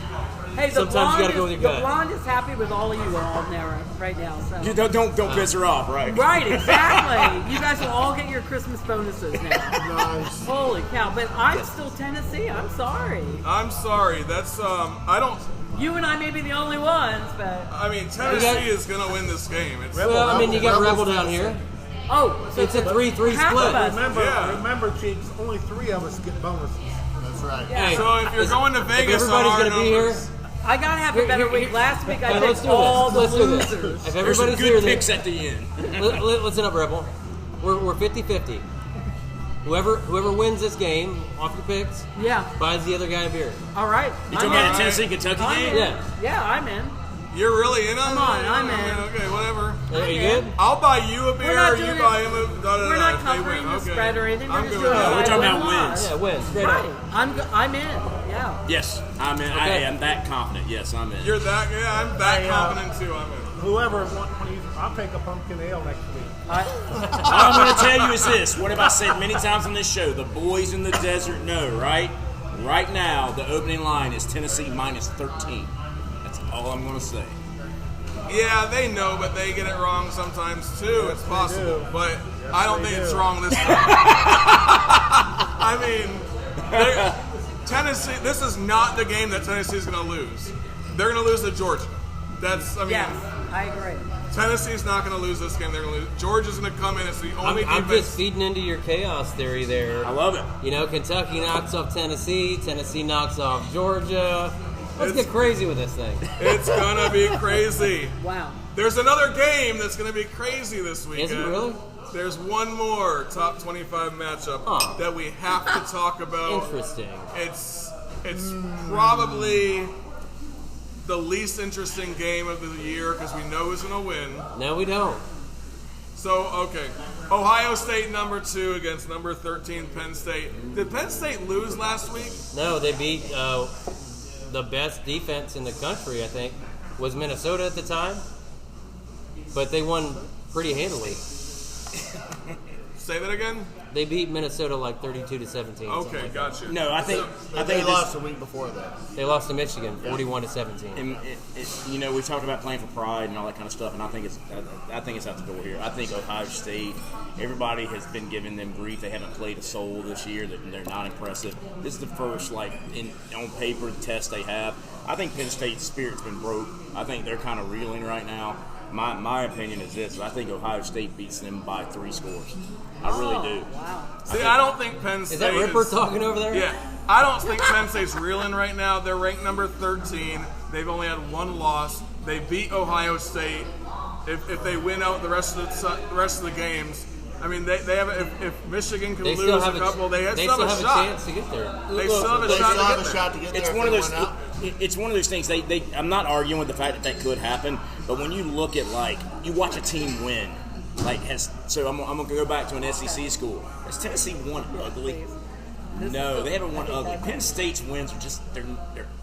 Hey, the Sometimes you blonde gotta go with your gut. The blonde is happy with all of you all there right now. So. right now. Don't piss her off, right? Right, exactly. You guys will all get your Christmas bonuses now. Nice. Holy cow! But I'm still Tennessee. I'm sorry. I'm sorry. That's I don't. You and I may be the only ones, but I mean, Tennessee is gonna win this game. It's, Well, I mean, you got Rebels Rebel down here. oh, so It's a 3-3 half split. of us. Remember, Cheeks, only 3 of us get bonuses. That's right. Hey, so if you're going to if Vegas, everybody's on our gonna be here, numbers, I gotta have a better week. Last week I Hey, let's picked do all this. the Let's do this. losers. If There's some everybody's here, good then picks at the end. listen up, Rebel. We're 50-50. Whoever wins this game off your picks Yeah. buys the other guy a beer. All right. You talking about the Tennessee-Kentucky I'm game? in. Yeah. Yeah, I'm in. you're really in on Come on, it? I'm in. Okay, whatever. Are you in. good? I'll buy you a beer. not You doing buy it- him a. We're not if they covering win. the Okay. spread or anything. I'm We're just good doing with it that. We're talking by about win-loss. wins. Yeah, win straight Right. up. I'm in. Yeah. Yes, I'm in. Okay. I'm that confident. Yes, I'm in. You're that. Yeah, I'm that Hey, confident too. I'm in. Whoever wants, I'll take a pumpkin ale next week. All I'm going to tell you is this. What have I said many times on this show? The boys in the desert know, right? Right now, the opening line is Tennessee minus 13. That's all I'm going to say. Yeah, they know, but they get it wrong sometimes too. It's possible, do. but I don't they think it's do. wrong this time. I mean, Tennessee. This is not the game that Tennessee's going to lose. They're going to lose to Georgia. That's. I mean, Yes, I agree. Tennessee's not going to lose this game. They're going to lose. Georgia's going to come in. It's the only I'm defense. just feeding into your chaos theory there. I love it. You know, Kentucky knocks off Tennessee. Tennessee knocks off Georgia. Let's It's- get crazy with this thing. It's going to be crazy. Wow. There's another game that's going to be crazy this weekend. Is it really? There's one more top 25 matchup Huh. that we have to talk about. Interesting. It's probably the least interesting game of the year because we know who's going to win. No, we don't. So, okay. Ohio State number 2 against number 13 Penn State. Did Penn State lose last week? No, they beat the best defense in the country, I think, was Minnesota at the time. But they won pretty handily. Say that again? They beat Minnesota like 32-17. something Okay, like that. gotcha. No, I think They this- lost a week before that. They lost to Michigan 41-17. And you know, we talked about playing for pride and all that kind of stuff, and I think it's out the door here. I think Ohio State, everybody has been giving them grief. They haven't played a soul this year. That they're not impressive. This is the first, on paper, test they have. I think Penn State's spirit's been broke. I think they're kind of reeling right now. My opinion is this: I think Ohio State beats them by 3 scores. I really do. Wow. See, I don't think Penn State Is that Ripper talking over there? Yeah. I don't think Penn State's reeling right now. They're ranked number 13. They've only had 1 loss. They beat Ohio State. If they win out the rest of the games, I mean, they have. If Michigan can They lose still a have couple, they they still still have a have shot. a chance to get there. They still have a They shot still have to a get shot to get there. It's if one of they those. win out. It's one of those things. I'm not arguing with the fact that could happen, but when you look at you watch a team win, so I'm gonna go back to an SEC school. Has Tennessee won ugly? No, they haven't won ugly. Penn State's wins are just they're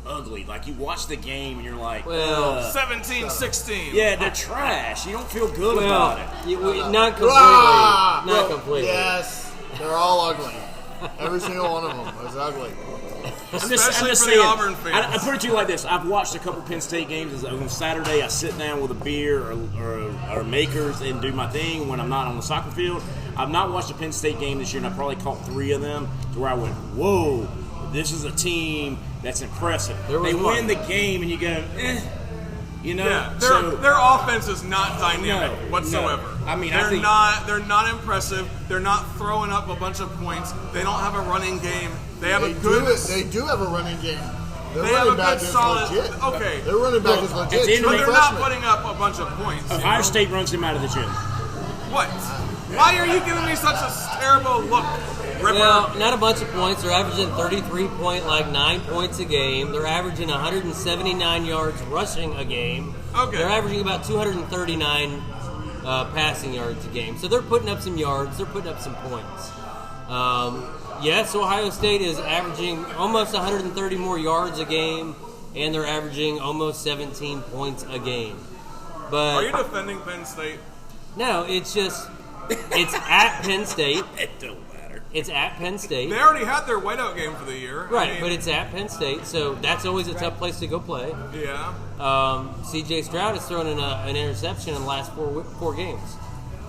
ugly. Like you watch the game and you're like, Well, 17-16. yeah, they're trash. You don't feel good about it. Not completely. Ah! Not completely. Yes, they're all ugly. Every single one of them is ugly. Especially for the Auburn fans. I put it to you like this: I've watched a couple Penn State games. On Saturday, I sit down with a beer or Makers and do my thing when I'm not on the soccer field. I've not watched a Penn State game this year, and I probably caught 3 of them to where I went, "Whoa, this is a team that's impressive." There was They one. win the game, and you go, "Eh." You know, Yeah, so their offense is not dynamic whatsoever. No. I mean, they're not impressive. They're not throwing up a bunch of points. They don't have a running game. They have They do have a running game. Their They have running a back good is solid. legit. Okay, Their running back is Look, legit. at the end but of they're the not freshman. putting up a bunch of points. Ohio State runs him out of the gym. What? Why are you giving me such a terrible look, Ripper? Well, not a bunch of points. They're averaging 9 points a game. They're averaging 179 yards rushing a game. Okay. They're averaging about 239 passing yards a game. So they're putting up some yards. They're putting up some points. Yes, Ohio State is averaging almost 130 more yards a game, and they're averaging almost 17 points a game. But Are you defending Penn State? no, it's at Penn State. It don't matter. It's at Penn State. They already had their whiteout game for the year. Right, I mean, but it's at Penn State, so that's always a tough place to go play. yeah, C.J. Stroud has thrown in an interception in the last four games.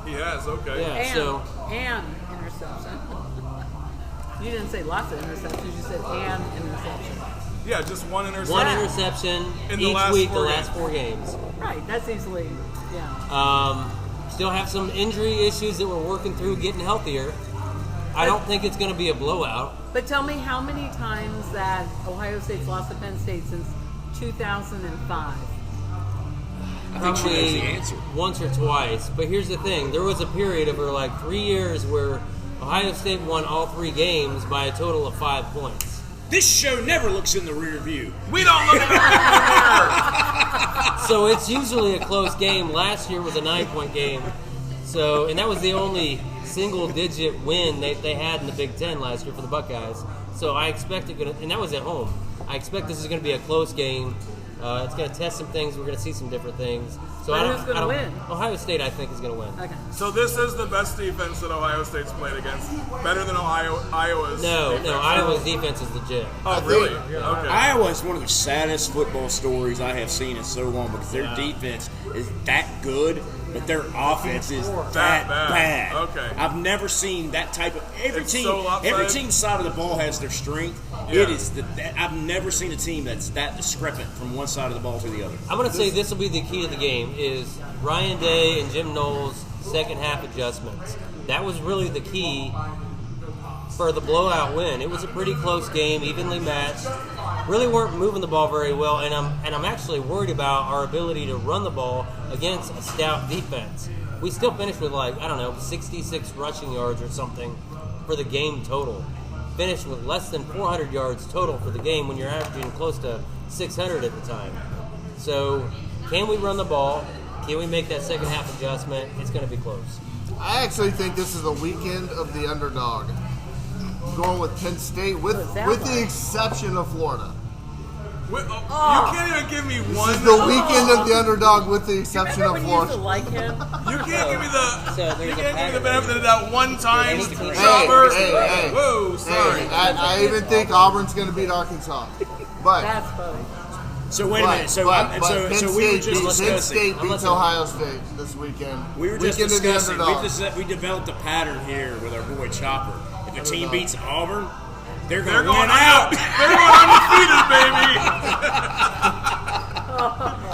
he has. Okay. Yeah. And interception. You didn't say lots of interceptions. You said and interception. Yeah, just one interception. One interception In the each last week, the 4 last games. 4 games. Right. That's easily. Yeah. Still have some injury issues that we're working through, getting healthier. I don't think it's going to be a blowout. But tell me how many times that Ohio State's lost to Penn State since 2005. I think she knows the Probably answer. once or twice. But here's the thing: there was a period over like 3 years where Ohio State won all 3 games by a total of 5 points. This show never looks in the rear view. We don't look at So it's usually a close game. Last year was a 9-point game. So, and that was the only single-digit win they had in the Big Ten last year for the Buckeyes. So I expect and that was at home. I expect this is going to be a close game. It's going to test some things. We're going to see some different things. So But who's gonna win? Ohio State, I think, is going to win. Okay. So this is the best defense that Ohio State's played against. Better than Iowa's. No, defense. Iowa's defense is legit. Oh, really? Okay. Iowa is one of the saddest football stories I have seen in so long because their defense is that good, but their offense is that bad. Okay. I've never seen that type of every It's team. so lopsided. Every team's side of the ball has their strength. Yeah. It is I've never seen a team that's that discrepant from one side of the ball to the other. I'm going to say this will be the key to the game is Ryan Day and Jim Knowles' second half adjustments. That was really the key for the blowout win. It was a pretty close game, evenly matched. Really weren't moving the ball very well, and I'm actually worried about our ability to run the ball against a stout defense. We still finished with 66 rushing yards or something for the game total. Finished with less than 400 yards total for the game when you're averaging close to 600 at the time. So, can we run the ball? Can we make that second half adjustment? It's going to be close. I actually think this is a weekend of the underdog. Going with Penn State, with the exception of Florida. You can't even give me This one. is the weekend of the underdog with the exception Remember of when you used to Florida. like him? You can't give me there's the benefit of that one time. Hey, hey. Whoa, sorry. Hey, I even think Auburn's going to beat Arkansas. But That's funny. So wait a minute. So Penn we were State just Penn discussing. State beats Ohio State this weekend. We were just Weekend of the discussing. underdog. We developed a pattern here with our boy Chopper. If a team beats Auburn, they're They're going going to win out. They're going undefeated, baby.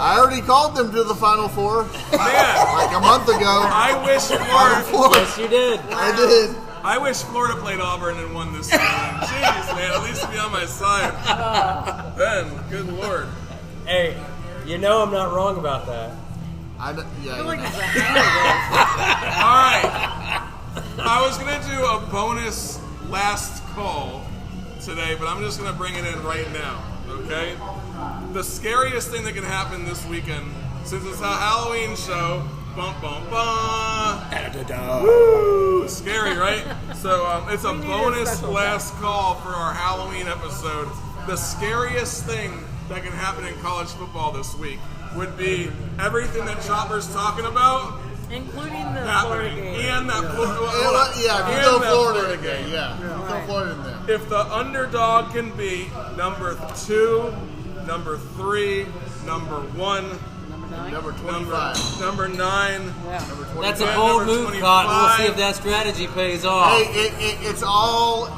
I already called them to the Final Four Man, like a month ago. I wish Final Florida. Four. Yes, you did. I did. I wish Florida played Auburn and won this game. Jeez, man, at least be on my side. Ben, good lord. Hey, you know I'm not wrong about that. Yeah, I feel you like know. All right. I was going to do a bonus last call today, but I'm just going to bring it in right now, okay? The scariest thing that can happen this weekend, since it's a Halloween show, bum, bum, bum. Woo! Scary, right? So it's a We need a bonus special last call for our Halloween episode. The scariest thing that can happen in college football this week would be everything that Chopper's talking about including the Florida happening. game. And that Florida If you and throw that Florida in there, yeah. Throw Florida in there. If the underdog can beat number 2, number 3, number 1, Number 25. number 9, Number 25. That's a bold number move, 25. Cotton. We'll see if that strategy pays off. Hey, it's all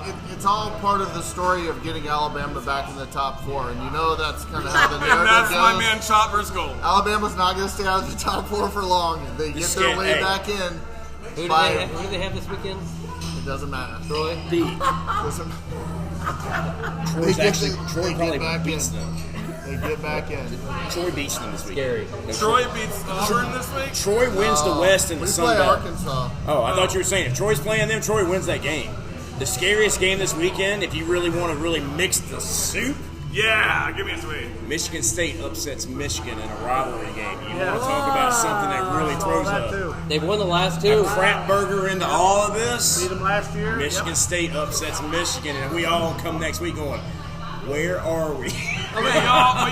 it's all part of the story of getting Alabama back in the top 4, and you know that's kind of how the And narrative that's goes. my man Chopper's goal. Alabama's not going to stay out of the top 4 for long. They get their way back in. Who do they have this weekend? It doesn't matter. Troy? Doesn't- Troy probably back beats in. them. They get back in. Troy beats them this week. Scary. Troy beats Auburn this week? Troy wins the West and the We Sun play Belt. Arkansas. Oh, I thought you were saying if Troy's playing them, Troy wins that game. The scariest game this weekend, if you really want to really mix the soup, Yeah, give me a tweet. Michigan State upsets Michigan in a rivalry game. You want to talk about something that really throws that up too. They've won the last two. a crap burger into all of this. Beat them last year. Michigan State upsets Michigan, and we all come next week going, where are we? But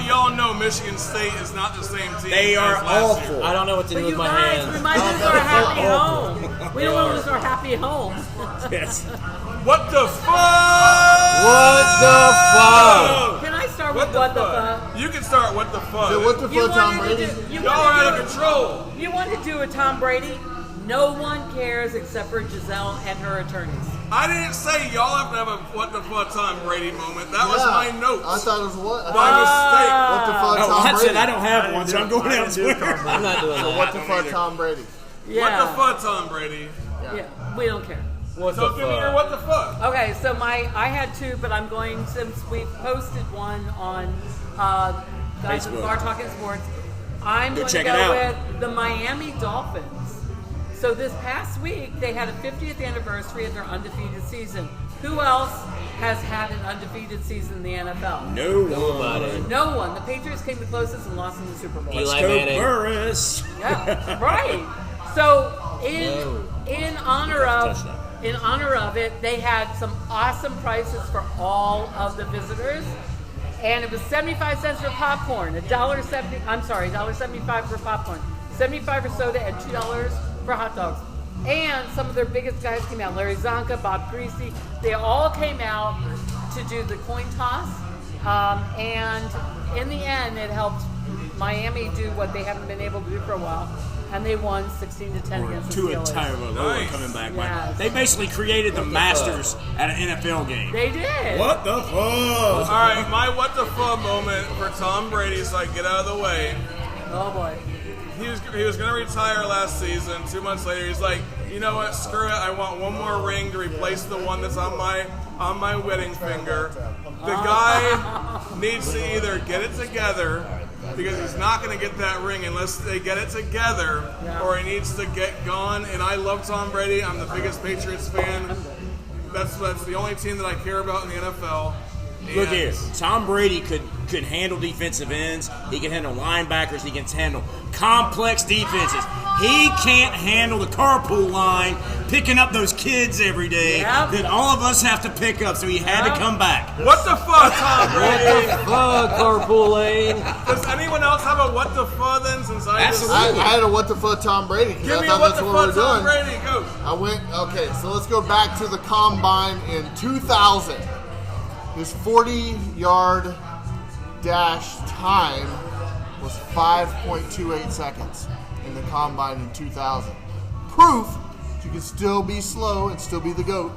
y'all know Michigan State is not the same team. They as are last year. awful. I don't know what to But do you with my guys, hands. we might lose our happy home. We don't want to lose our happy home. Yes. What the fuck? What the fuck? Can I start with what the fuck? You can start what the fuck. So what the You fuck, Tom wanted to Brady? do- you Y'all are wanted out to of do- control. You want to do a Tom Brady? No one cares except for Giselle and her attorneys. I didn't say y'all have to have a what the fuck Tom Brady moment. That was my notes. I thought it was what? I By thought mistake. What the fuck, Oh, Tom I Brady? said I don't have one, so I'm going elsewhere. I'm not doing that. What the fuck, Tom Brady? Yeah. What the fuck, Tom Brady? Yeah, we don't care. What So the give me your fuck? what the fuck. Okay, so I had two, but I'm going, since we posted one on Guys at the Facebook. Bar Talking Sports, I'm Go going to check it go out. with the Miami Dolphins. So this past week, they had a 50th anniversary of their undefeated season. Who else has had an undefeated season in the NFL? No one. Nobody. No one. The Patriots came the closest and lost in the Super Bowl. Eli Go Manning. Burris. Yeah, right. So in honor of it, they had some awesome prices for all of the visitors, and it was 75 cents for popcorn, $1.75 for popcorn, 75 for soda, and $2 for hot dogs. And some of their biggest guys came out: Larry Zonka, Bob Greasy. They all came out to do the coin toss, and in the end, it helped Miami do what they haven't been able to do for a while, and they won 16-10 against the To a Steelers. Tyro Nice. coming back. Yes. They basically created the Masters at an NFL game. They did. What the fuck? All right, my what the fuck moment for Tom Brady, so I get out of the way. Oh boy. He was going to retire last season. 2 months later, he's like, you know what? Screw it. I want one more ring to replace the one that's on my wedding finger. The guy needs to either get it together, because he's not going to get that ring unless they get it together, or he needs to get gone. And I love Tom Brady. I'm the biggest Patriots fan. That's the only team that I care about in the NFL. Look And here, Tom Brady could handle defensive ends. He can handle linebackers. He can handle complex defenses. He can't handle the carpool line, picking up those kids every day Yep. that all of us have to pick up. So he had to come back. What the fuck, Tom Brady? Fuck, carpool lane. Does anyone else have a what the fuck then? Since I Absolutely. I had a what the fuck, Tom Brady. 'Cause give I me a thought what that's the what fuck, we're Tom doing. Brady. Go. I went, okay, so let's go back to the combine in 2000. His 40-yard dash time was 5.28 seconds in the combine in 2000. Proof that you can still be slow and still be the GOAT.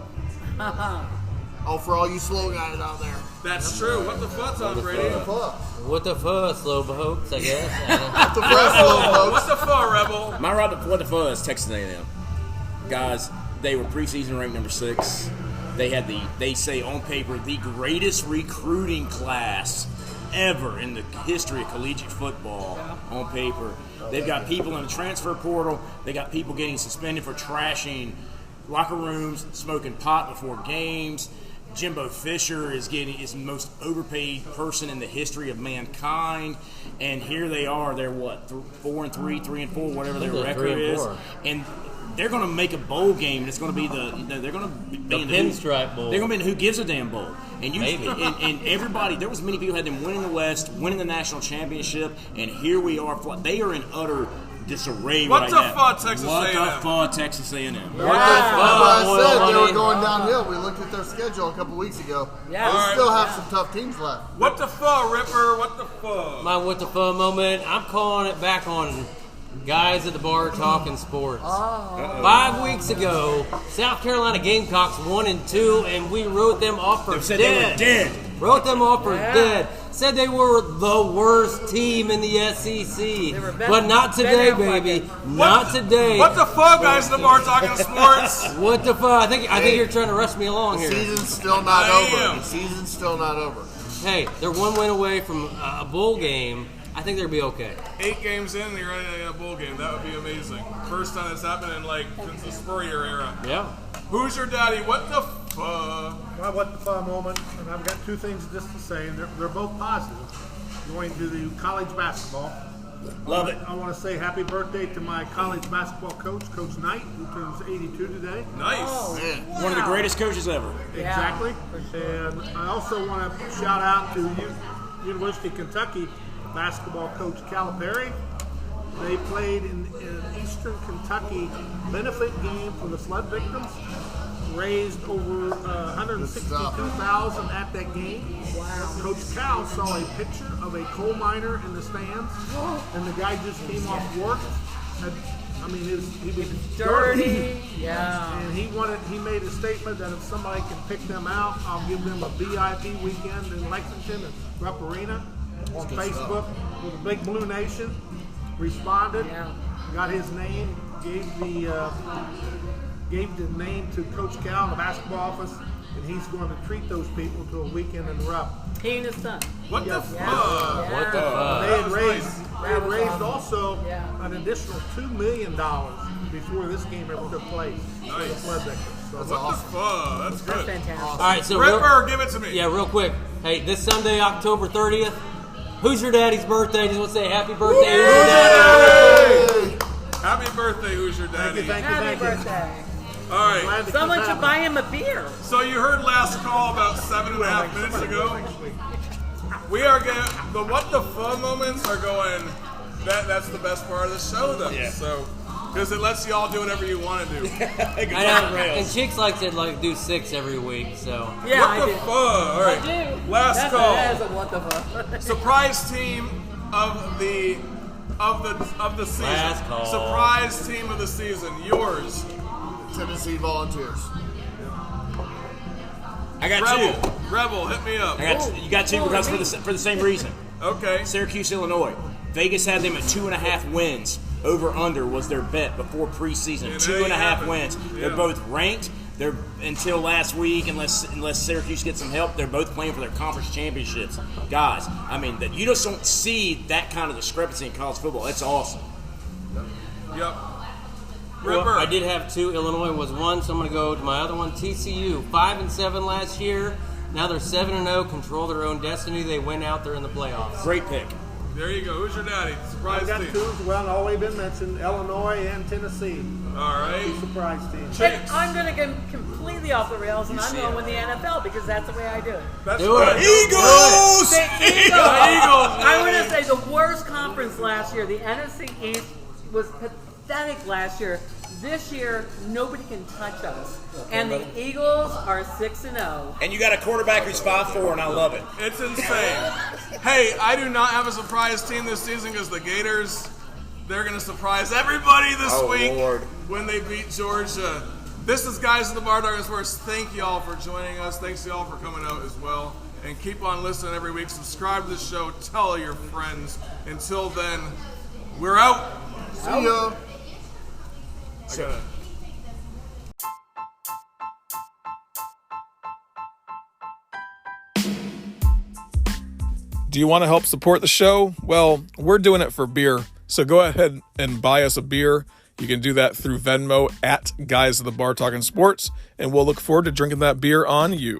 Oh, for all you slow guys out there. That's true. What the fuck, Tom Brady? Fuck. What the fuck, slow boats, I guess. What the fuck, slow Rebel. folks? What the fuck, Rebel? My what the fuck is Texas A&M. Guys, they were preseason ranked number 6. They had they say on paper, the greatest recruiting class ever in the history of collegiate football on paper. They've got people in the transfer portal. They got people getting suspended for trashing locker rooms, smoking pot before games. Jimbo Fisher is the most overpaid person in the history of mankind, and here they are. They're what, 4-3, 3-4, whatever their They're record 3 and is, 4. and they're going to make a bowl game. And it's going to be they're going to be in the Pinstripe Bowl. They're going to be in the Who Gives a Damn Bowl, and Maybe. and everybody. There was many people who had them winning the West, winning the national championship, and here we are. They are in utter disarray What right the now. fuck, Texas What A&M? the fuck, Texas A&M? That's what I Oil said. They were money. going downhill. We looked at their schedule a couple weeks ago. Yeah. They still have some tough teams left. What the fuck, Ripper? What the fuck? My what the fuck moment, I'm calling it back on Guys at the Bar Talking Sports. 5 weeks ago, South Carolina Gamecocks 1-2, and we wrote them off for Said dead. they were dead. Wrote them off for dead. Said they were the worst team in the SEC. But not today, baby. Not today. What the fuck, guys? The Bar Talking Sports. What the fuck? I think you're trying to rush me along here. The season's still not over. The season's still not over. Hey, they're 1 win away from a bowl game. I think they'll be okay. 8 games in, you're in a bowl game. That would be amazing. First time that's happened in since the Spurrier era. Yeah. Who's your daddy? What the fuck? Well, what the fun moment, and I've got two things just to say, and they're both positive. Going to the college basketball. Love it. I want to say happy birthday to my college basketball coach, Coach Knight, who turns 82 today. Nice. One of the greatest coaches ever. Exactly. And I also want to shout out to University of Kentucky basketball coach Calipari. They played in Eastern Kentucky benefit game for the flood victims. Raised over $162,000 at that game. Wow. Coach Cal saw a picture of a coal miner in the stands, and the guy just came off work. He was dirty. Yeah. And he made a statement that if somebody can pick them out, I'll give them a VIP weekend in Lexington at Rupp Arena. On Facebook with a big Blue Nation. Responded, got his name, gave the name to Coach Cal in the basketball office, and he's going to treat those people to a weekend in Rupp. He and his son. What the fuck? Yeah. What the fuck? They had raised also an additional $2 million before this game ever took place. Nice. The flood victims. So What the fuck? That's good. That's fantastic. All right, so Ripper, give it to me. Yeah, real quick. Hey, this Sunday, October 30th, who's your daddy's birthday? Just want to say happy birthday. Who's your daddy? Happy birthday, who's your daddy? Happy birthday. All right. Someone should buy him a beer. So you heard last call about 7.5 minutes ago. We are getting the what the fun moments are going. That's the best part of the show, though. Yeah. So because it lets y'all do whatever you want to do. I know. And Cheeks likes to do 6 every week. So Yeah, what the fuck? All right. I do. Last call. That is a what the fuck. Surprise team of the season. Last call. Surprise team of the season. Yours. Tennessee Volunteers. I got Rebel. two. Rebel, hit me up. You got two because for the same reason. Okay. Syracuse, Illinois. Vegas had them at 2.5 wins. Over under was their bet before preseason. And 2.5 wins. Yeah. They're both ranked. They're until last week, unless Syracuse gets some help, they're both playing for their conference championships. Guys, I mean, that you just don't see that kind of discrepancy in college football. It's awesome. Yep. Well, Ripper. I did have 2. Illinois was 1, so I'm going to go to my other one. TCU, 5-7 last year. Now they're 7-0, control their own destiny. They win out, they're in the playoffs. Great pick. There you go. Who's your daddy? Surprise I've got team. 2 as well, already been mentioned, Illinois and Tennessee. All right. Surprise team. And I'm going to get completely off the rails, and I'm going with the NFL because that's the way I do it. That's Do right. it. Eagles! The Eagles. Eagles, I baby. want to say the worst conference last year. The NFC East was pathetic last year. This year, nobody can touch us. And the Eagles are 6-0. And you got a quarterback who's 5'4", and I love it. It's insane. Hey, I do not have a surprise team this season because the Gators, they're going to surprise everybody this week when they beat Georgia. This is Guys in the Bar Talking Sports. Thank y'all for joining us. Thanks y'all for coming out as well. And keep on listening every week. Subscribe to the show. Tell all your friends. Until then, we're out. See ya. I gotta... Do you want to help support the show? Well, we're doing it for beer. So go ahead and buy us a beer. You can do that through Venmo at Guys of the Bar Talking Sports, and we'll look forward to drinking that beer on you.